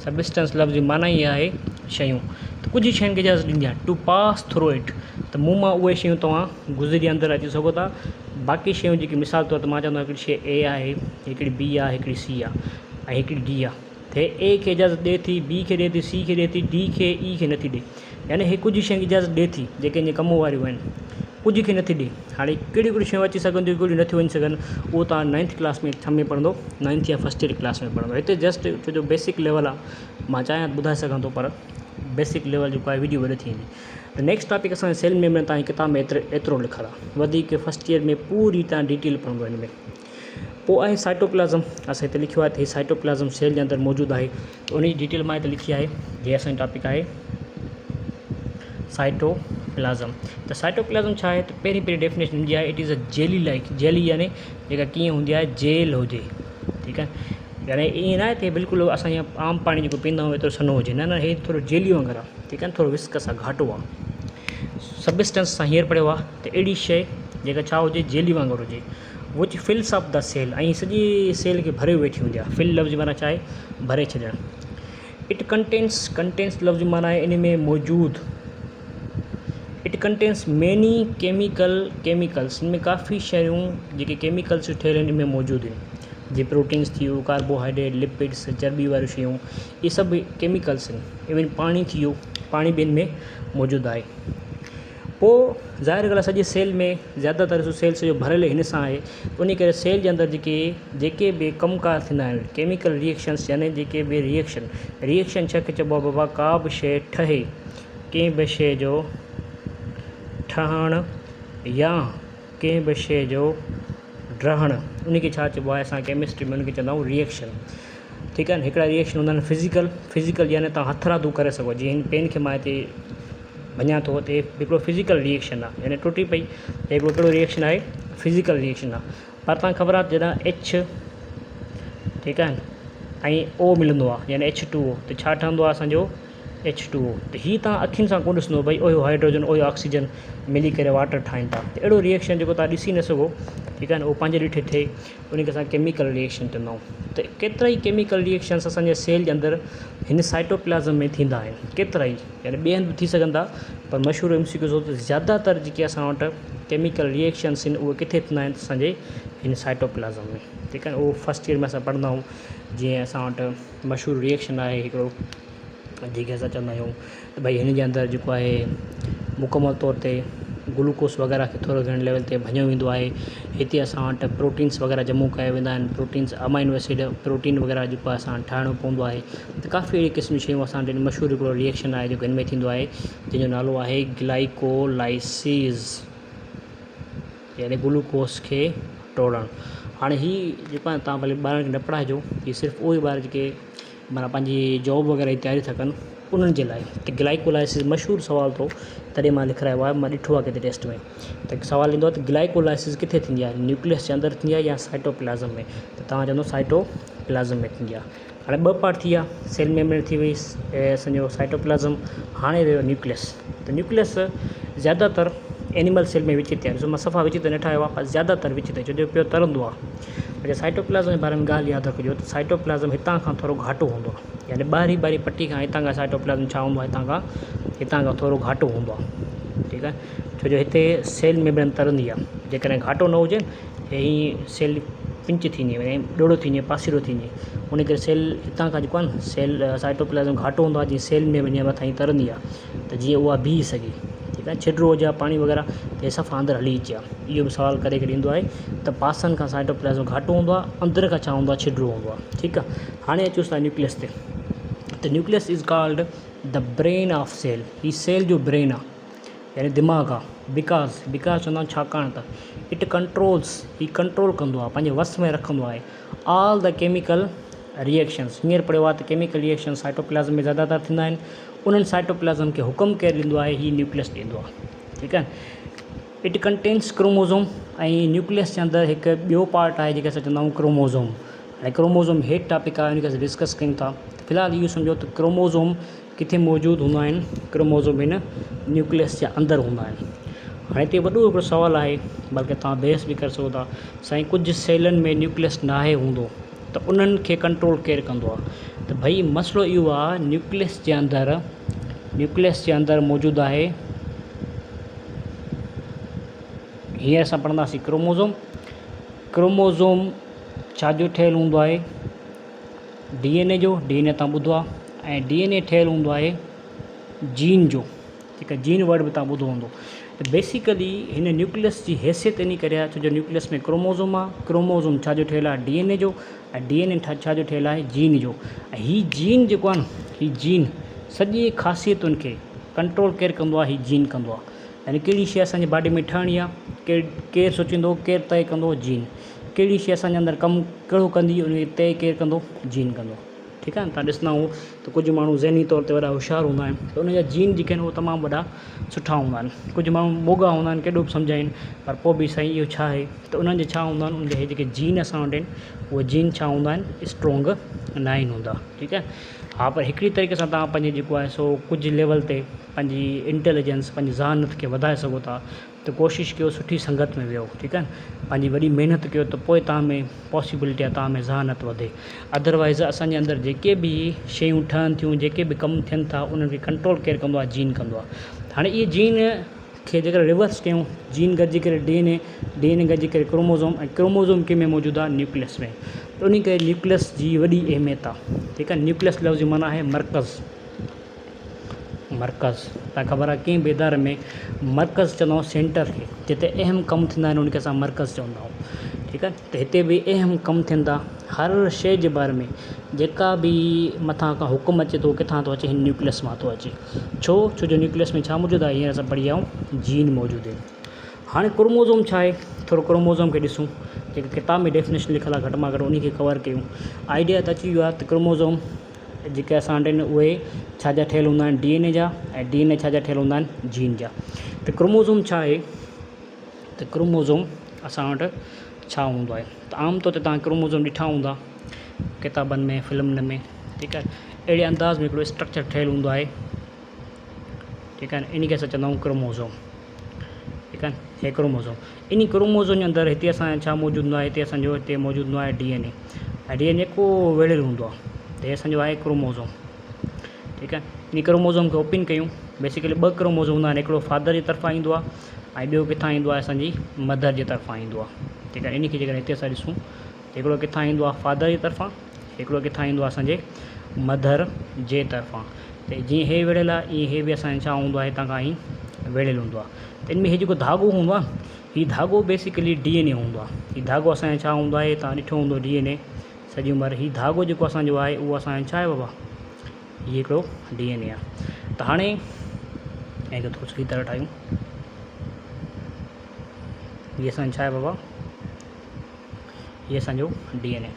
सबस्टेंस लफ़्ज़ जी माना ई आहे शयूं। त कुझु शयुनि खे इजाज़त ॾींदी आहे टू पास थ्रू इट, त मूं मां उहे शयूं तव्हां गुज़री अंदरि अची सघो था। बाक़ी शयूं जेकी मिसाल तौर ते मां चवंदो आहियां हिकिड़ी शइ ए आहे, हिकिड़ी बी आहे, हिकिड़ी सी आहे ऐं हिकिड़ी डी आहे। त ए खे इजाज़त ॾिए थी, बी खे ॾिए थी, सी खे ॾिए थी, डी खे, ई खे नथी ॾिए। यानी हे कुझु शयुनि खे इजाज़त ॾिए थी जेके इन कम वारियूं आहिनि, कुझु खे नथी ॾिए। हाणे कहिड़ियूं शयूं अची सघनि थियूं, कहिड़ियूं नथियूं वञी सघनि, उहो तव्हां 9th क्लास में छा में पढ़ंदो, 9th या 1st ईयर क्लास में पढ़ंदो। हिते जस्ट छो जो बेसिक लेवल आहे, मां चाहियां ॿुधाए सघां थो, पर बेसिक लेवल जेको आहे वीडियो वॾी थी वेंदी। त नेक्स्ट टॉपिक असांजे सेल मेम्ब्रेन तव्हांजी किताब में एतिरो लिखियलु आहे। वधीक 1st ईयर में पूरी तव्हां डिटेल पढ़ंदो हिन में। पोइ आहे साइटोप्लाज़म। असां हिते लिखियो आहे त हीउ साइटोप्लाज़म सेल जे अंदरि मौजूदु आहे। त उन जी डिटेल मां हिते लिखी आहे। जीअं असांजी टॉपिक आहे साइटोप्लाज़म। त साइटोप्लाज़म छा आहे, त पहिरीं डेफिनेशन ईंदी आहे, it is a jelly like, jelly यानी जेका कीअं हूंदी आहे, जेल हुजे। ठीकु आहे, यानी ईअं न आहे त बिल्कुलु असां ईअं आम पाणी जेको पीअंदा आहियूं एतिरो सनो हुजे, न हे थोरो जेली वांगुरु आहे। ठीकु आहे, थोरो विस्कस आहे, घाटो आहे। सबस्टेंस सां हींअर पढ़ियो आहे त अहिड़ी शइ जेका छा हुजे, जेली वांगुरु हुजे। विच फिल्स ऑफ द सेल, ऐं सॼी सेल खे भरे वेठी हूंदी आहे। फिल लफ़्ज़ माना छा आहे, भरे छॾणु। इट कंटेंस लफ़्ज़ जी माना आहे इन में मौजूदु। इट कंटेन्स मैनी केमिकल्स, इन में काफ़ी शयूं जेके केमिकल्स ठहियल आहिनि इन में मौजूदु आहिनि। जीअं प्रोटीन्स थी वियो, कार्बोहाइड्रेट, लिपिड्स, चर्बी वारियूं शयूं, इहे सभु केमिकल्स आहिनि। इवन पाणी थी वियो, पाणी बि इन में मौजूदु आहे। पोइ ज़ाहिर ॻाल्हि आहे सॼे सेल में ज़्यादातर सेल सॼो भरियल हिन सां आहे। उन करे सेल जे अंदरि जेके बि कमकार थींदा आहिनि, केमिकल रिएक्शन्स यानी जेके बि रिएक्शन छा खे चइबो आहे, बाबा का बि शइ ठहे, कंहिं बि शइ जो ठहणु या कंहिं बि शइ जो रहणु, उनखे छा चइबो आहे, असां केमिस्ट्री में उनखे चवंदा आहियूं रिएक्शन। ठीकु आहे न। हिकिड़ा रिएक्शन हूंदा आहिनि फिज़िकल यानी तव्हां हथरादू करे सघो। जीअं हिन पेन खे मां हिते वञा थो, त हिकिड़ो फिज़िकल रिएक्शन आहे, यानी टुटी पई, त हिकिड़ो कहिड़ो रिएक्शन आहे, फिज़िकल रिएक्शन आहे। पर तव्हांखे ख़बर आहे जॾहिं H, ठीकु आहे न, ऐं O मिलंदो आहे यानी H2O, त छा ठहंदो आहे असांजो H2O। त हीअ तव्हां अखियुनि सां कोन ॾिसंदो, भई ओयो हाइड्रोजन ओयो ऑक्सीजन मिली करे वाटर ठाहिनि था। त अहिड़ो रिएक्शन जेको तव्हां ॾिसी न सघो, ठीकु आहे न, उहो पंहिंजे ॾिठे थिए, उनखे असां केमिकल रिएक्शन चवंदा आहियूं। त केतिरा ई केमिकल रिएक्शन्स असांजे सेल जे अंदरि हिन साइटोप्लाज़म में थींदा आहिनि, केतिरा ई, यानी ॿिए हंधि बि थी सघनि था, पर मशहूरु MCQ त ज़्यादातर जेके असां वटि केमिकल रिएक्शन्स आहिनि उहे किथे थींदा आहिनि, असांजे हिन साइटोप्लाज़म में। ठीकु आहे न। उहो 1st ईयर में असां पढ़ंदा आहियूं। जीअं असां वटि मशहूरु रिएक्शन आहे हिकिड़ो, जेके असां चवंदा आहियूं त भई हिन जे अंदरि जेको आहे मुकमल तौर ते ग्लूकोस वग़ैरह खे थोरो घणे लेवल ते भञियो वेंदो आहे। हिते असां वटि प्रोटीन्स वग़ैरह जमू कया वेंदा आहिनि, प्रोटीन्स अमाइनो एसिड प्रोटीन वग़ैरह जेको आहे असां ठाहिणो पवंदो आहे। त काफ़ी अहिड़ी क़िस्म जी शयूं असां वटि मशहूरु हिकिड़ो रिएक्शन आहे जेको हिन में थींदो आहे, जंहिंजो नालो आहे ग्लाइकोलाइसिस, यानी ग्लूकोस खे टोड़णु। हाणे हीअ जेको आहे तव्हां भले ॿारनि खे न पढ़ाइजो, हीअ सिर्फ़ु उहे ॿार जेके माना पंहिंजी जॉब वग़ैरह जी तयारी था कनि उन्हनि जे लाइ। त ग्लाइकोलाइसिस मशहूरु सुवालु थियो, तॾहिं मां लिखायो आहे, मां ॾिठो आहे किथे टेस्ट में। त सुवालु ईंदो आहे त ग्लाइकोलाइसिस किथे थींदी आहे, न्यूक्लियस जे अंदरि थींदी आहे या साइटोप्लाज़म में। त तव्हां चवंदो साइटोप्लाज़म में थींदी आहे। हाणे 2 पार्ट थी विया, सेल मेम्ब्रेन थी वई, असांजो साइटोप्लाज़म। हाणे रहियो न्यूक्लियस। त न्यूक्लियस ज़्यादातर एनिमल सेल में विचित आहे। ॾिसो मां सफ़ा विचित न ठाहियो आहे, पर ज़्यादातर विचित आहे, छो जो पियो तरंदो आहे। अच्छा, साइटोप्लाज़म जे बारे में ॻाल्हि यादि रखिजो त साइटोप्लाज़म हितां खां थोरो घाटो हूंदो आहे, यानी ॿाहिरी पटी खां हितां खां साइटोप्लाज़म छा हूंदो आहे, हितां खां थोरो घाटो हूंदो आहे। ठीकु आहे, छो जो हिते सेल मेम्ब्रेन तरंदी आहे। जेकॾहिं घाटो न हुजे न, हीअ सेल पिंच थींदी ऐं ॾोड़ो थींदी, पासीरो थींदी। उन करे सेल हितां खां जेको आहे न, सेल साइटोप्लाज़म घाटो हूंदो आहे, जीअं सेल में वञे मथां ई तरंदी आहे, त जीअं उहा बीह सघे। ठीकु आहे, छिडरो हुजे आहे पाणी वग़ैरह, त हे सफ़ा अंदरि हली अचे आहे। इहो बि सुवालु करे ईंदो आहे त पासनि खां साइटोप्लाज़म घाटो हूंदो आहे, अंदरि खां छा हूंदो आहे, छिडरो हूंदो आहे। ठीकु आहे, हाणे अचूं था न्यूक्लियस ते। त nucleus is called the brain of cell. हीअ सेल जो ब्रेन आहे, यानी दिमाग़ आहे। बिकाज़ चवंदा आहियूं छाकाणि त इट कंट्रोल्स, हीअ कंट्रोल कंदो आहे, पंहिंजे वस में रखंदो आहे ऑल द केमिकल रिएक्शन्स हींअर पढ़ियो आहे त केमिकल रिएक्शन साइटोप्लाज़म में ज़्यादातर थींदा आहिनि। उन्हनि साइटोप्लाज़म खे हुकुम केरु ॾींदो आहे, ही न्यूक्लियस ॾींदो आहे। ठीकु आहे। इट कंटेन्स क्रोमोज़ोम ऐं न्यूक्लियस जे अंदरि हिकु ॿियो पार्ट आहे जेके असां चवंदा आहियूं क्रोमोज़ोम। हाणे क्रोमोज़ोम हेठि टॉपिक आहे, उनखे असां डिस्कस कयूं था। फ़िलहालु इहो सम्झो त क्रोमोज़ोम किथे मौजूदु हूंदा आहिनि, क्रोमोज़ोम हिन न्यूक्लियस जे अंदरि हूंदा आहिनि। हाणे हिते वॾो हिकिड़ो सुवालु आहे, बल्कि तव्हां बहस बि करे सघो था, साईं कुझु सेलनि में न्यूक्लियस नाहे हूंदो त उन्हनि खे कंट्रोल केरु कंदो आहे? त भई मसइलो इहो आहे, न्यूक्लियस जे अंदरि मौजूदु आहे, हींअर असां पढ़ंदासीं क्रोमोज़ोम छाजो ठहियलु हूंदो आहे? DNA जो, DNA तव्हां ॿुधो आहे, ऐं DNA ठहियलु हूंदो आहे जीन जो। ठीकु आहे, जीन वर्ड बि तव्हां ॿुधो हूंदो। त बेसिकली हिन न्यूक्लियस जी हैसियत इन करे आहे छो जो न्यूक्लियस में क्रोमोज़ोम आहे। क्रोमोज़ोम छाजो ठहियलु आहे? DNA जो, ऐं DNA छाजो ठहियलु आहे? जीन जो। ऐं हीउ जीन जेको आहे न, हीउ जीन सॼी ख़ासियतुनि खे कंट्रोल केरु कंदो आहे? हीउ जीन कंदो आहे। यानी कहिड़ी शइ असांजी बॉडी में ठहणी आहे, केरु सोचींदो, केरु तय कंदो? जीन। कहिड़ी शइ असांजे अंदरि कमु कहिड़ो कंदी, उन खे तय केरु कंदो? जीन कंदो। ठीकु आहे। तव्हां ॾिसंदा आहियो त कुझु माण्हू ज़हनी तौर ते वॾा होशियारु हूंदा आहिनि, त उनजा जीन जेके आहिनि उहे तमामु वॾा सुठा हूंदा आहिनि। कुझु माण्हू मोगा हूंदा आहिनि, केॾो बि सम्झाइनि, पर पोइ बि साईं इहो छा आहे त उन्हनि जे छा हूंदा आहिनि, उनजे जेके जीन असां वटि आहिनि उहे जीन छा हूंदा आहिनि? स्ट्रॉन्ग न आहिनि हूंदा। ठीकु आहे। हा, पर हिकिड़ी तरीक़े सां तव्हां पंहिंजे जेको आहे सो कुझु लेवल ते पंहिंजी इंटेलिजेंस, पंहिंजी ज़हानत खे वधाए सघो था। त कोशिशि कयो सुठी संगत में वियो। ठीकु आहे। पंहिंजी वॾी महिनत कयो त पोइ तव्हां में पॉसिबिलिटी आहे तव्हां में ज़हानत वधे। अदरवाइज़ असांजे अंदरि जेके बि शयूं ठहनि थियूं, जेके बि कमु थियनि था, उन्हनि खे कंट्रोल केरु कंदो आहे? जीन कंदो आहे। हाणे इहे जीन खे जेकर रिवर्स कयूं, जीन गॾिजी करे DNA गॾिजी करे क्रोमोज़ोम, ऐं क्रोमोज़ोम कंहिं में मौजूदु आहे? न्यूक्लियस में। त उन करे न्यूक्लियस जी वॾी अहमियत आहे। ठीकु आहे। न्यूक्लियस लफ़्ज़ जी माना आहे मर्कज़। तव्हां ख़बर आहे कंहिं बि इदारे में मर्कज़ चवंदा आहियूं सेंटर खे, जिते अहम कमु थींदा आहिनि उनखे असां मर्कज़ चवंदा आहियूं। ठीकु आहे। त हिते बि अहम कमु थियनि था, हर शइ जे बारे में जेका बि मथां खां हुकुम अचे थो, किथां थो अचे? हिन न्यूक्लियस मां थो अचे। छो जो न्यूक्लियस में छा मौजूदु आहे? हींअर असां पढ़ी आहियूं, जीन मौजूदु आहिनि। हाणे क्रोमोज़ोम छा आहे? थोरो क्रोमोज़ोम खे ॾिसूं, जेके किताब में डेफिनेशन लिखियलु आहे, घटि में घटि उन खे कवर कयूं। आइडिया त अची वियो आहे त क्रोमोज़ोम जेके असां वटि आहिनि उहे छाजा ठहियलु हूंदा आहिनि? DNA जा, ऐं DNA छाजा ठहियलु हूंदा आहिनि? जीन जा। त क्रोमोज़ोम छा आहे? त क्रोमोज़ोम असां वटि छा हूंदो आहे? त आमतौर ते तव्हां क्रोमोज़ोम ॾिठा हूंदा किताबनि में, फिल्मुनि में। ठीकु आहे। अहिड़े अंदाज़ में हिकिड़ो स्ट्रक्चर ठहियलु हूंदो आहे। ठीकु आहे। इन खे असां चवंदा आहियूं क्रोमोज़ोम। ठीकु आहे। हे क्रोमोज़ोम, इन क्रोमोज़ोम जे अंदरि हिते असांजो छा मौजूदु हूंदो आहे? हिते असांजो मौजूदु हूंदो आहे DNA। ऐं DNA को वेड़ियल हूंदो आहे, त हे असांजो आहे क्रोमोज़ोम। ठीकु आहे। इन क्रोमोज़ोम खे ओपन कयूं, बेसिकली 2 क्रोमोज़ोम हूंदा आहिनि, हिकिड़ो फादर जी तरफ़ां ईंदो आहे, ऐं ॿियो किथां ईंदो आहे? असांजी मदर जे तरफ़ां ईंदो आहे। ठीकु आहे। इन खे जेकर हिते असां ॾिसूं, हिकिड़ो किथां ईंदो आहे? फादर जी तरफ़ां, हिकिड़ो किथां ईंदो आहे? असांजे मदर जे तरफ़ां। त जीअं हे विड़ियल आहे, ईअं हे बि असांजो छा हूंदो आहे? हितां खां ई विड़ियल हूंदो आहे। त इन में हे जेको धाॻो हूंदो आहे, हीउ धाॻो बेसिकली DNA हूंदो आहे। हीउ धाॻो असांजो छा हूंदो आहे? तव्हां ॾिठो हूंदो DNA सॼी उमिरि। हीउ धाॻो जेको असांजो आहे उहो असांजो छा आहे बाबा? हीउ हिकिड़ो DNA आहे। त हाणे ऐं थोरो सुठी तरह ठाहियूं, हीअ असांजो छा आहे बाबा? हीअ असांजो DNA।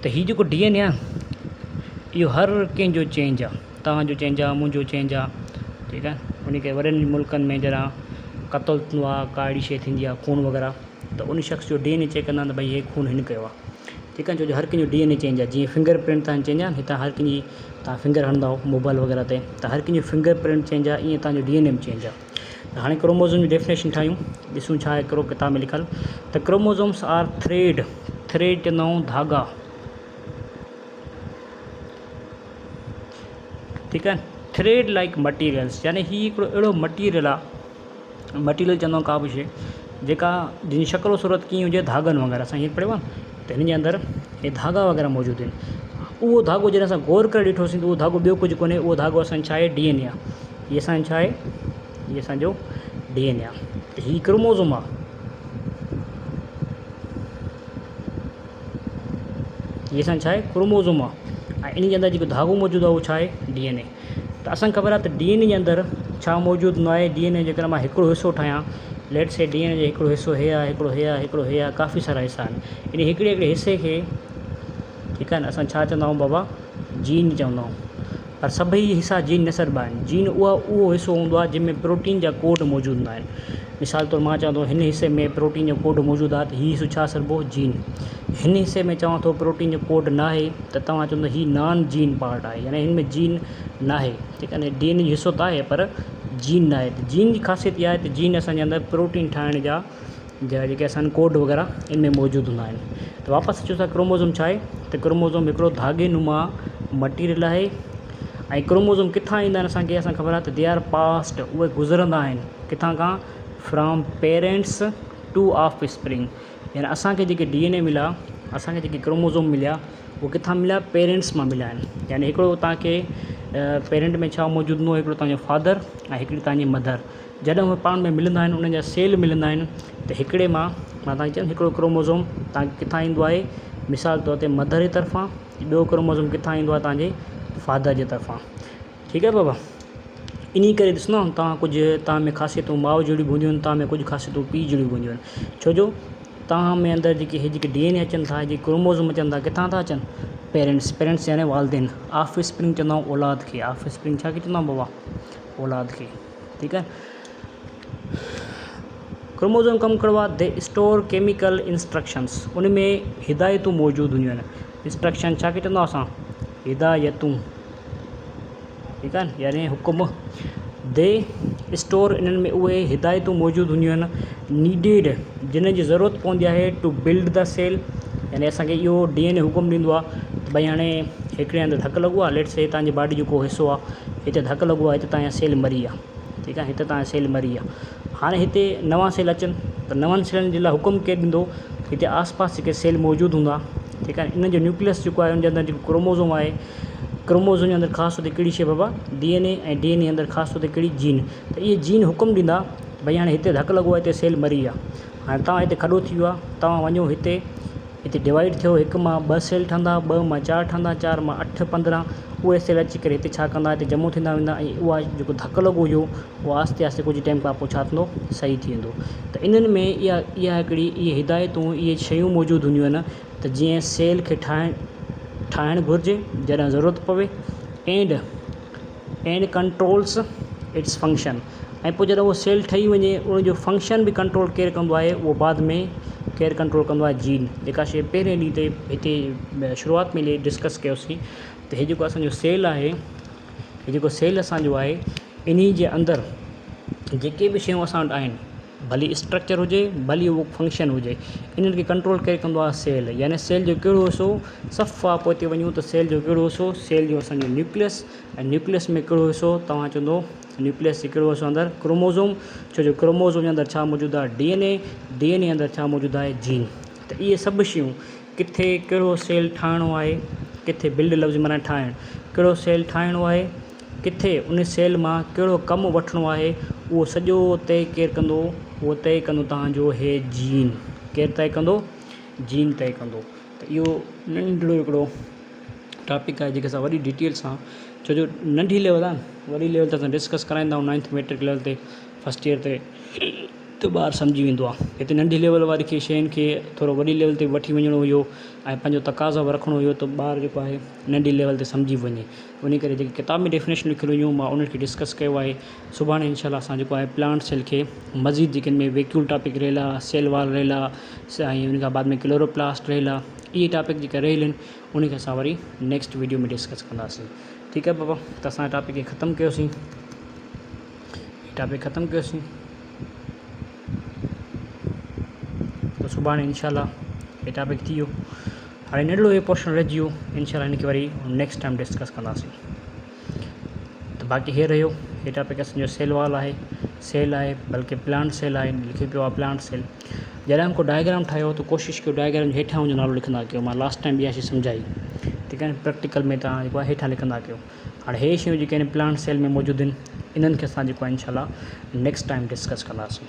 त हीउ जेको DNA आहे इहो हर कंहिंजो चेंज आहे, तव्हांजो चेंज आहे, मुंहिंजो चेंज आहे। ठीकु आहे। उन खे वॾनि मुल्कनि में जरा क़त्लु थींदो आहे, का अहिड़ी शइ थींदी आहे खून वग़ैरह, त उन शख़्स जो DNA चेक कंदा त भई हे खून हिन कयो आहे। ठीकु आहे। छो जो हर कंहिंजो DNA चेंज आहे। जीअं फिंगर प्रिंट तव्हां चेंज आहे, हितां हर कंहिंजी तव्हां फिंगर हणंदा मोबाइल वग़ैरह ते, त हर कंहिंजो फिंगर प्रिंट चेंज आहे, ईअं तव्हांजो DNA बि चेंज आहे। त हाणे क्रोमोज़ोम जी डेफिनेशन ठाहियूं, ॾिसूं छा आहे हिकिड़ो किताब में लिखियलु। त क्रोमोज़ोम्स आर थ्रेड चवंदा आहियूं धागा। ठीकु आहे। थ्रेड लाइक मटीरियल्स, यानी हीउ हिकिड़ो अहिड़ो मटीरियल आहे, मटीरियल चवंदा आहियूं का बि शइ जेका जिन शक्ल सूरत कीअं हुजे, धागनि वग़ैरह। असां हीअं पढ़ियो आहे त हिन जे अंदरि हे धागा वग़ैरह मौजूदु आहिनि। उहो धागो जॾहिं असां गौर करे ॾिठोसीं त उहो धागो ॿियो कुझु कोन्हे, उहो धागो असांजो छा आहे? DNA आहे। हीअ असांजो छा आहे? हीअ असांजो DNA आहे। त हीउ क्रोमोज़ोम आहे, हीअ असांजो छा आहे? क्रोमोज़ोम आहे। ऐं इन जे अंदरि जेको धागो मौजूदु आहे उहो छा आहे? DNA। त असांखे ख़बर आहे त DNA जे अंदरि छा मौजूदु हूंदो आहे? DNA जेकर मां हिकिड़ो हिसो ठाहियां, लेट से DNA जो हिकिड़ो हिसो हे आहे, हिकिड़ो हे आहे, हिकिड़ो हे आहे, काफ़ी सारा हिसा आहिनि। इन हिकिड़े हिसे खे ठीकु आहे न। असां छा चवंदा आहियूं बाबा, जीन चवंदा आहियूं। पर सभई हिसा जीन न सॾिबा आहिनि। जीन उहो हिसो हूंदो आहे जंहिंमें प्रोटीन जा कोड मौजूदु हूंदा आहिनि। मिसाल तौरु मां चवां थो हिन हिसे में प्रोटीन जो कोड मौजूदु आहे, त हीउ हिसो छा सॾिबो, जीन। हिन हिसे में चवां थो प्रोटीन जो कोड न आहे, त तव्हां चवंदो हीउ नॉन जीन पार्ट आहे, यानी हिन में जीन न आहे, ठीकु आहे न। DNA जो हिसो त आहे पर जीन न आहे। त जीन जी ख़ासियत इहा आहे त जीन असांजे अंदरि प्रोटीन ठाहिण जा जेके असांजा कोड वग़ैरह इन में मौजूदु हूंदा आहिनि। त वापसि अचूं था, क्रोमोज़ोम छा आहे, त क्रोमोज़ोम हिकिड़ो धागे नुमा मटीरियल आहे। ऐं क्रोमोज़ोम किथां ईंदा आहिनि असांखे ख़बर आहे, त दे आर पास्ट, उहे गुज़रंदा आहिनि किथां खां, from parents to offspring. यानी असांखे जेके DNA मिला, असांखे जेके क्रोमोज़ोम मिलिया, उहे किथां मिलिया, पेरेंट्स मां मिलिया आहिनि। यानी हिकिड़ो तव्हांखे पेरेंट में छा मौजूदु हूंदो, हिकिड़ो तव्हांजो फादर ऐं हिकिड़ी तव्हांजी मदर। जॾहिं उहे पाण में मिलंदा आहिनि, उन्हनि जा सेल मिलंदा आहिनि, त हिकिड़े मां तव्हांखे चवां हिकिड़ो क्रोमोज़ोम तव्हांखे किथां ईंदो आहे, मिसाल तौर ते मदर जे तरफ़ां, ॿियो क्रोमोज़ोम किथां ईंदो आहे, तव्हांजे फादर जे तरफ़ां, ठीकु आहे बाबा। इन करे ॾिसंदो तव्हां कुझु तव्हां में ख़ासियतूं माउ जहिड़ियूं हूंदियूं आहिनि, तव्हां में कुझु ख़ासियतूं पीउ जहिड़ियूं हूंदियूं आहिनि। छो जो तव्हां में अंदरि जेके DNA अचनि था, जेके क्रोमोज़ोम अचनि था, किथां था अचनि, पेरेंट्स यानी वालदेन। ऑफ स्प्रिंग चवंदा आहियूं औलाद खे, ऑफ स्प्रिंग छा खे चवंदा आहियूं बाबा, औलाद खे, ठीकु आहे। क्रोमोज़ोम कमु करिणो आहे, दे स्टोर केमिकल इंस्ट्रक्शंस, उन में हिदायतूं मौजूदु हूंदियूं आहिनि। इंस्ट्रक्शन छा खे चवंदा असां, हिदायतूं, ठीकु आहे, यानी हुकुम। दे स्टोर, इन्हनि में उहे हिदायतूं मौजूदु हूंदियूं आहिनि, नीडेड, जिन जी ज़रूरत पवंदी आहे, टू बिल्ड द सेल। यानी असांखे इहो DNA हुकुम ॾींदो आहे, भई हाणे हिकिड़े हंधि धकु लॻो आहे, लेट्स से तव्हांजी बॉडी जो को हिसो आहे, हिते धकु लॻो आहे, हिते तव्हांजा सेल मरी विया, ठीकु आहे, हिते तव्हांजा सेल मरी विया। हाणे हिते नवां सेल अचनि, त नवनि सेलनि जे लाइ हुकुम केरु ॾींदो, हिते आसपास जेके सेल मौजूदु हूंदा, ठीकु आहे। इन जो न्यूक्लियस जेको आहे, उनजे अंदरि जेको क्रोमोज़ोम आहे, क्रोमोज़ोम जे अंदरि ख़ासि तौर ते कहिड़ी शइ बाबा, DNA, ऐं DNA जे अंदरि ख़ासि तौर ते कहिड़ी, जीन। त इहे जीन हुकुम ॾींदा, भई हाणे हिते धकु लॻो आहे, हिते सेल मरी विया। हाणे तव्हां हिते खॾो थी वियो आहे, तव्हां वञो हिते डिवाइड थियो, 1 मां 2 सेल ठहंदा, 2 मां 4 ठहंदा, 4 मां 8, 15, उहे सेल अची करे हिते छा कंदा, हिते जमो थींदा वेंदा, ऐं उहा जेको धकु लॻो हुयो, उहो आस्ते आस्ते कुझु टाइम खां पोइ छा थींदो, सही थी वेंदो। त इन्हनि में इहा हिकिड़ी इहे हिदायतूं, इहे शयूं मौजूदु हूंदियूं आहिनि, त जीअं सेल खे ठाहिणु घुरिजे जॾहिं ज़रूरत पवे, एंड कंट्रोल्स इट्स फंक्शन। ऐं पोइ जॾहिं उहो सेल ठही वञे, उनजो फंक्शन बि कंट्रोल केरु कंदो आहे, उहो बाद में केरु कंट्रोल कंदो आहे, जीन। जेका शइ पहिरें ॾींहं ते हिते शुरूआति में डिस्कस कयोसीं, त हीउ जेको असांजो सेल आहे, हीउ जेको सेल असांजो आहे, इन जे अंदरि जेके बि शयूं असां वटि आहिनि, भली स्ट्रक्चर हुजे, भली उहो फंक्शन हुजे, इन्हनि खे कंट्रोल केरु कंदो आहे, सेल। यानी सेल जो कहिड़ो हिसो, सफ़ा पोइ हिते वञूं त सेल जो कहिड़ो हिसो, सेल जो असांजो न्यूक्लियस, ऐं न्यूक्लियस में कहिड़ो हिसो, तव्हां चवंदो न्यूक्लियस जे कहिड़ो हिसो अंदरि, क्रोमोज़ोम। छो जो क्रोमोज़ोम जे अंदरि छा मौजूदु आहे, DNA जे अंदरि छा मौजूदु आहे, जीन। त इहे सभु शयूं, किथे कहिड़ो सेल ठाहिणो आहे, किथे बिल्ड लफ़्ज़ माना ठाहिणु, कहिड़ो सेल ठाहिणो आहे, किथे उन सेल मां कहिड़ो कमु वठिणो आहे, उहो सॼो तय केरु कंदो, उहो तय कंदो तव्हांजो हे जीन। केरु तय कंदो, जीन तय कंदो। त इहो नंढिड़ो हिकिड़ो टॉपिक आहे, जेके असां वॾी डिटेल सां, छो जो नंढी लेवल आहे, वॾी लेवल ते असां डिस्कस कराईंदा आहियूं 9th मैट्रिक लेवल ते, फस्ट ईयर ते, त ॿारु सम्झी वेंदो आहे। हिते नंढी लेवल वारी खे शयुनि खे थोरो वॾी लेवल ते वठी वञिणो हुयो, ऐं पंहिंजो तक़ाज़ा बि रखिणो हुयो, त ॿारु जेको आहे नंढी लेवल ते सम्झी वञे। उन करे जेकी किताब में डेफिनेशन लिखियलु हुयूं, मां उन्हनि खे डिस्कस कयो आहे। सुभाणे इनशाला असां जेको आहे प्लांट सेल खे मज़ीद जेके में वेक्यूल टॉपिक रहियल आहे, सेल वाल रहियल आहे, ऐं उन खां बाद में क्लोरोप्लास्ट रहियल आहे, इहे टॉपिक जेके रहियल आहिनि, उनखे असां वरी नेक्स्ट वीडियो में डिस्कस कंदासीं। ठीकु आहे बाबा, त असां टॉपिक खे ख़तमु कयोसीं, टॉपिक ख़तमु कयोसीं। त सुभाणे इनशाला हे टॉपिक थी वियो। हाणे नंढिड़ो इहो पोर्शन रहिजी वियो, इनशाला हिनखे वरी नेक्स्ट टाइम डिस्कस कंदासीं। त बाक़ी हे रहियो, हे टॉपिक असांजो सेल वाल आहे, सेल आहे, बल्कि प्लांट सेल आहे, लिखियो पियो आहे प्लांट सेल। जॾहिं को डायग्राम ठाहियो त कोशिशि कयो डायग्राम हेठां हुनजो नालो लिखंदा कयो। मां लास्ट टाइम इहा शइ सम्झाई, ठीकु आहे न, प्रैक्टिकल में तव्हां जेको आहे हेठां लिखंदा कयो। हाणे हे शयूं जेके आहिनि प्लांट सेल में मौजूदु आहिनि, इन्हनि खे असां जेको आहे इनशाला नेक्स्ट टाइम डिस्कस कंदासीं।